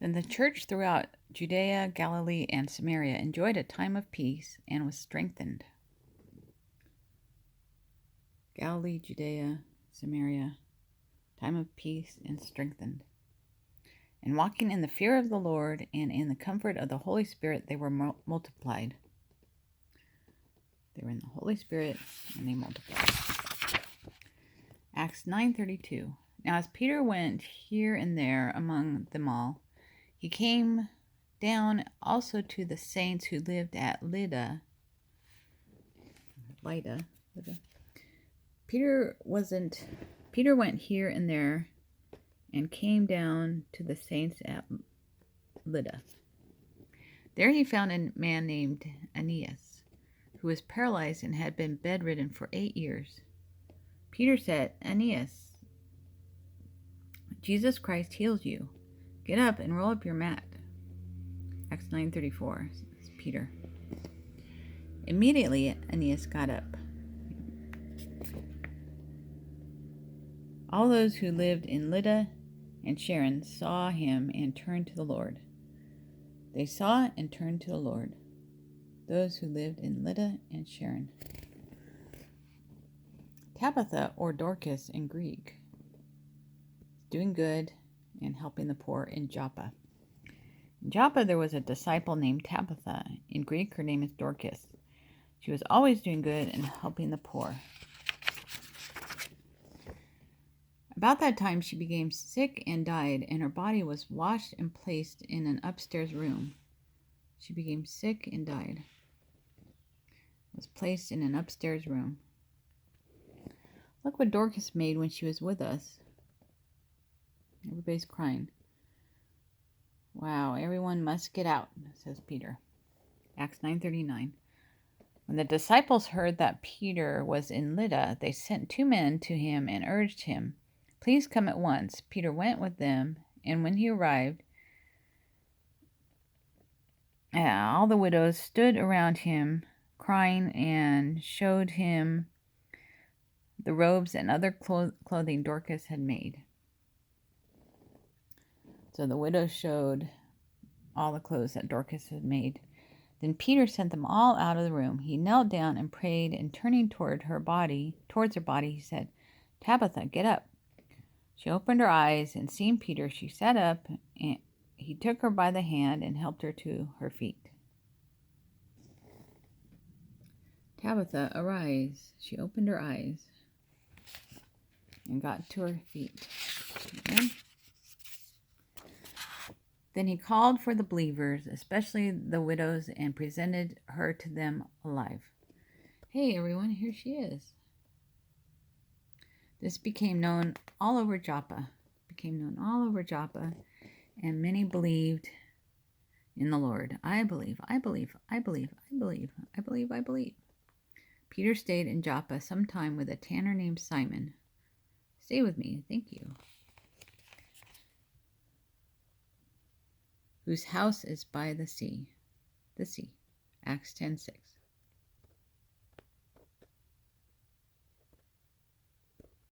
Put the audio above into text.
Then the church throughout Judea, Galilee, and Samaria enjoyed a time of peace and was strengthened. Galilee, Judea, Samaria, time of peace and strengthened. And walking in the fear of the Lord and in the comfort of the Holy Spirit, they were multiplied. They were in the Holy Spirit and they multiplied. Acts 9:32. Now as Peter went here and there among them all, he came down also to the saints who lived at Lydda. Peter went here and there and came down to the saints at Lydda. There he found a man named Aeneas, who was paralyzed and had been bedridden for 8 years. Peter said, Aeneas, Jesus Christ heals you. Get up and roll up your mat. Acts 9:34, says Peter. Immediately Aeneas got up. All those who lived in Lydda and Sharon saw him and turned to the Lord. They saw and turned to the Lord. Those who lived in Lydda and Sharon. Tabitha, or Dorcas in Greek, doing good and helping the poor in Joppa. In Joppa there was a disciple named Tabitha. In Greek her name is Dorcas. She was always doing good and helping the poor. About that time she became sick and died, and her body was washed and placed in an upstairs room. She became sick and died. Was placed in an upstairs room. Look what Dorcas made when she was with us. Everybody's crying. Wow, everyone must get out, says Peter. Acts 9:39. When the disciples heard that Peter was in Lydda, they sent 2 men to him and urged him, please come at once. Peter went with them, and when he arrived, all the widows stood around him, crying, and showed him the robes and other clothing Dorcas had made. So the widows showed all the clothes that Dorcas had made. Then Peter sent them all out of the room. He knelt down and prayed, and turning towards her body, he said, Tabitha, get up. She opened her eyes, and seeing Peter, she sat up, and he took her by the hand and helped her to her feet. Tabitha, arise. She opened her eyes and got to her feet. Amen. Then he called for the believers, especially the widows, and presented her to them alive. Hey everyone, here she is. This became known all over Joppa, and many believed in the Lord. I believe. Peter stayed in Joppa some time with a tanner named Simon. Stay with me, thank you. Whose house is by the sea. Acts 10:6.